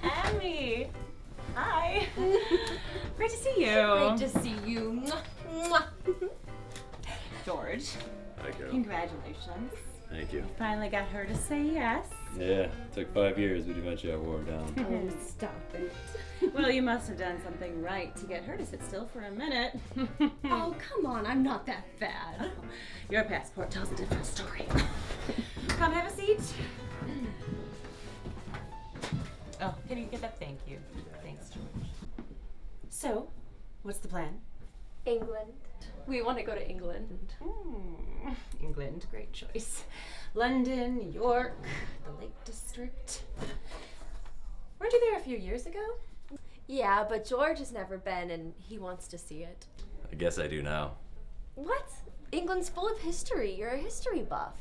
Emmy! Hi! Great to see you. Great to see you. Mwah. George, Hi, Carol. congratulations. Thank you. You finally got her to say yes. Yeah, took 5 years, but eventually I wore her down. Oh, stop it. Well, you must have done something right to get her to sit still for a minute. Oh, come on, I'm not that bad. Your passport tells a different story. Come have a seat. Oh, can you get that? Thank you. Thanks, George. So, what's the plan? England. We want to go to England. England, great choice. London, New York, the Lake District. Weren't you there a few years ago? Yeah, but George has never been and he wants to see it. I guess I do now. What? England's full of history. You're a history buff.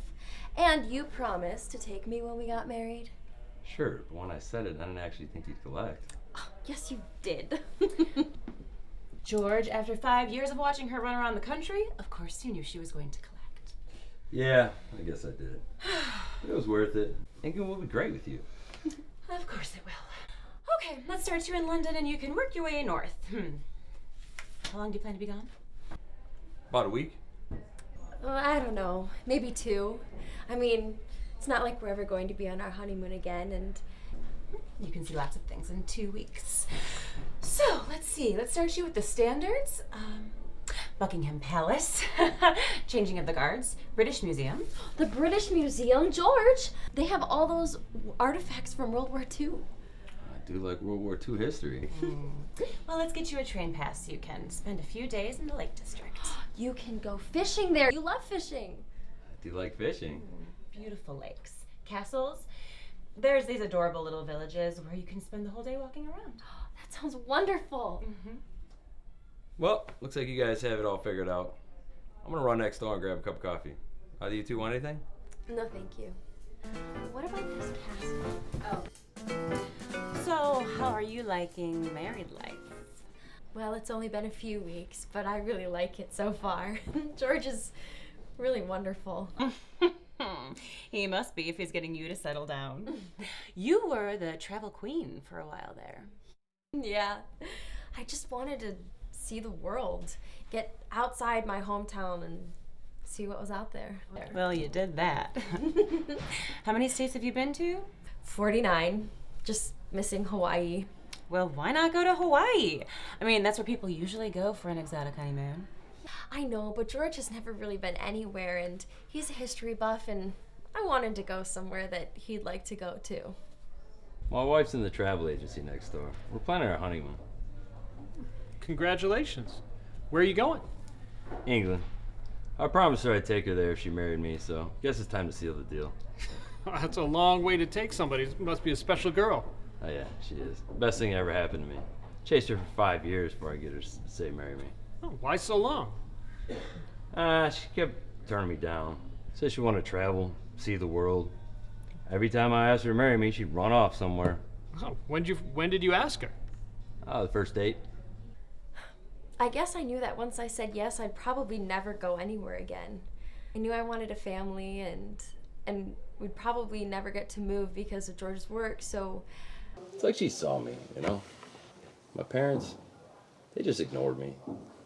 And you promised to take me when we got married. Sure, but when I said it, I didn't actually think you'd collect. Oh, yes, you did. George, after 5 years of watching her run around the country, of course you knew she was going to collect. Yeah, I guess I did. It was worth it. England will be great with you. Of course it will. Okay, let's start you in London and you can work your way north. How long do you plan to be gone? About a week. I don't know, maybe 2. I mean, it's not like we're ever going to be on our honeymoon again, and you can see lots of things in 2 weeks. So, let's see. Let's start you with the standards. Buckingham Palace, changing of the guards, British Museum. the British Museum, George, they have all those artifacts from World War II. I do like World War II history. Well, let's get you a train pass so you can spend a few days in the Lake District. You can go fishing there. You love fishing. I do like fishing. Beautiful lakes, castles. There's these adorable little villages where you can spend the whole day walking around. That sounds wonderful. Well, looks like you guys have it all figured out. I'm gonna run next door and grab a cup of coffee. Do you two want anything? No, thank you. What about this castle? Oh, So, how are you liking married life? well, it's only been a few weeks, but I really like it so far. George is really wonderful. He must be if he's getting you to settle down. You were the travel queen for a while there. Yeah, I just wanted to see the world, get outside my hometown and see what was out there. Well, you did that. How many states have you been to? 49, just missing Hawaii. Well, why not go to Hawaii? I mean, that's where people usually go for an exotic honeymoon. I know, but George has never really been anywhere, and he's a history buff, and I wanted to go somewhere that he'd like to go to. My wife's in the travel agency next door. We're planning our honeymoon. Congratulations. Where are you going? England. I promised her I'd take her there if she married me, so guess it's time to seal the deal. That's a long way to take somebody. Must be a special girl. Oh yeah, she is. Best thing that ever happened to me. Chased her for 5 years before I get her to say marry me. Oh, why so long? She kept turning me down. Said she wanted to travel, see the world. Every time I asked her to marry me, she'd run off somewhere. Oh, when did you ask her? The first date. I guess I knew that once I said yes, I'd probably never go anywhere again. I knew I wanted a family, and we'd probably never get to move because of George's work, so... It's like she saw me, you know? My parents, they just ignored me.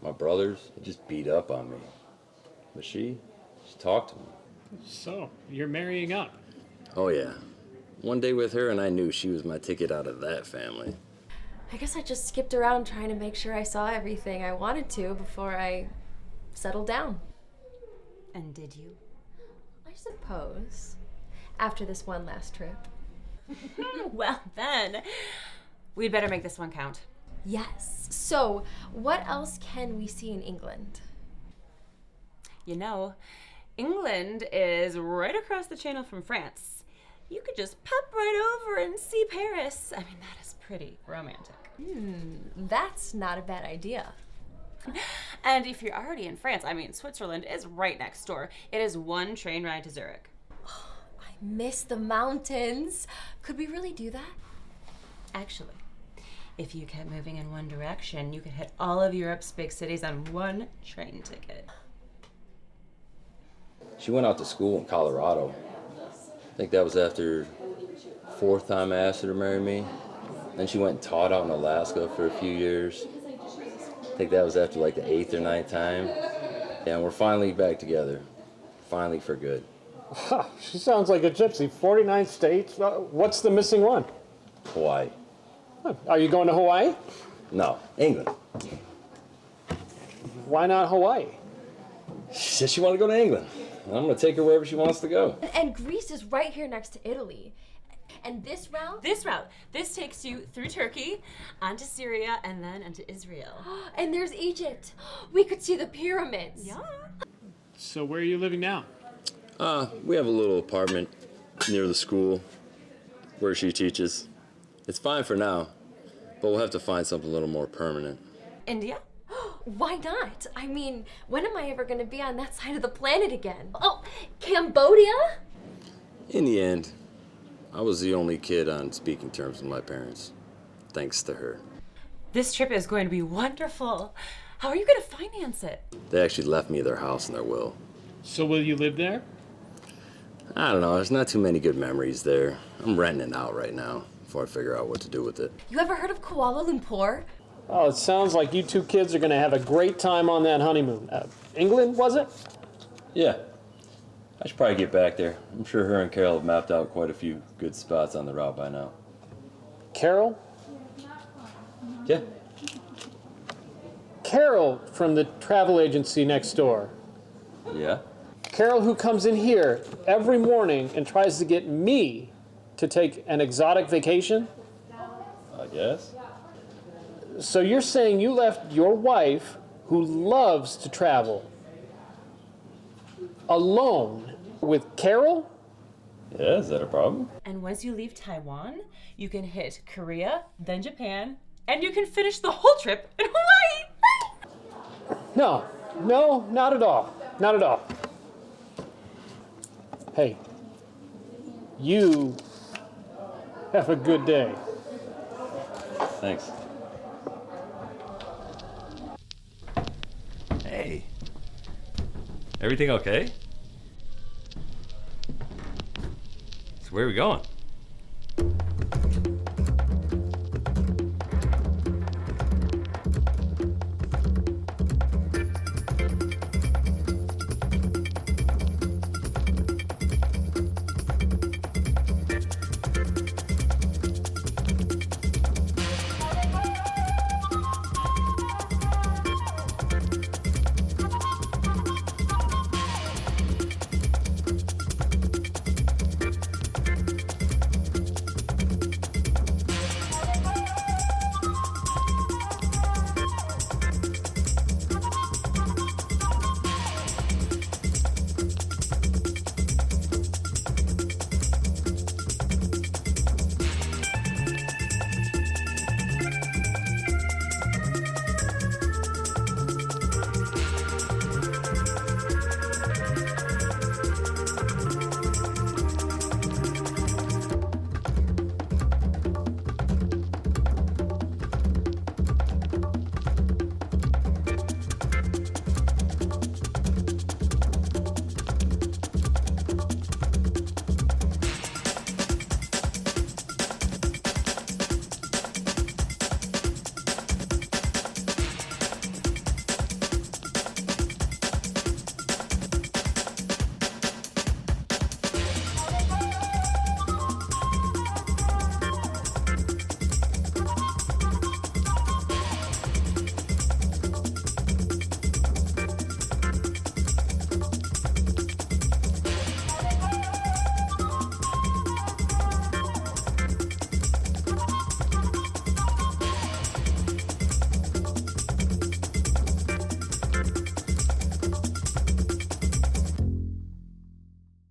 My brothers, they just beat up on me. But she talked to me. So, you're marrying up. Oh yeah. One day with her and I knew she was my ticket out of that family. I guess I just skipped around trying to make sure I saw everything I wanted to before I settled down. And did you? I suppose. After this one last trip. Well, then, we'd better make this one count. Yes. So, what else can we see in England? You know, England is right across the channel from France. You could just pop right over and see Paris. I mean, that is pretty romantic. That's not a bad idea. And if you're already in France, I mean, Switzerland is right next door. It is one train ride to Zurich. I miss the mountains. Could we really do that? Actually, if you kept moving in one direction, you could hit all of Europe's big cities on one train ticket. She went out to school in Colorado. I think that was after 4th time I asked her to marry me. Then she went and taught out in Alaska for a few years. I think that was after like the 8th or 9th time. And we're finally back together. Finally for good. Huh, she sounds like a gypsy. 49 states. What's the missing one? Hawaii. Huh, are you going to Hawaii? No, England. Why not Hawaii? She said she wanted to go to England. I'm going to take her wherever she wants to go. And Greece is right here next to Italy. And this route? This takes you through Turkey, onto Syria, and then into Israel. And there's Egypt. We could see the pyramids. Yeah. So where are you living now? We have a little apartment near the school where she teaches. It's fine for now, but we'll have to find something a little more permanent. India? Why not? I mean, when am I ever going to be on that side of the planet again? Oh, Cambodia? In the end, I was the only kid on speaking terms with my parents, thanks to her. This trip is going to be wonderful. How are you going to finance it? They actually left me their house and their will. So will you live there? I don't know, there's not too many good memories there. I'm renting it out right now before I figure out what to do with it. You ever heard of Kuala Lumpur? Oh, it sounds like you two kids are going to have a great time on that honeymoon. England, was it? Yeah, I should probably get back there. I'm sure her and Carol have mapped out quite a few good spots on the route by now. Carol? Yeah. Carol from the travel agency next door. Yeah? Carol who comes in here every morning and tries to get me to take an exotic vacation? I guess. So you're saying you left your wife, who loves to travel, alone with Carol? Yeah, is that a problem? And once you leave Taiwan, you can hit Korea, then Japan, and you can finish the whole trip in Hawaii! No, not at all. Not at all. Hey, you have a good day. Thanks. Hey. Everything okay? So where are we going?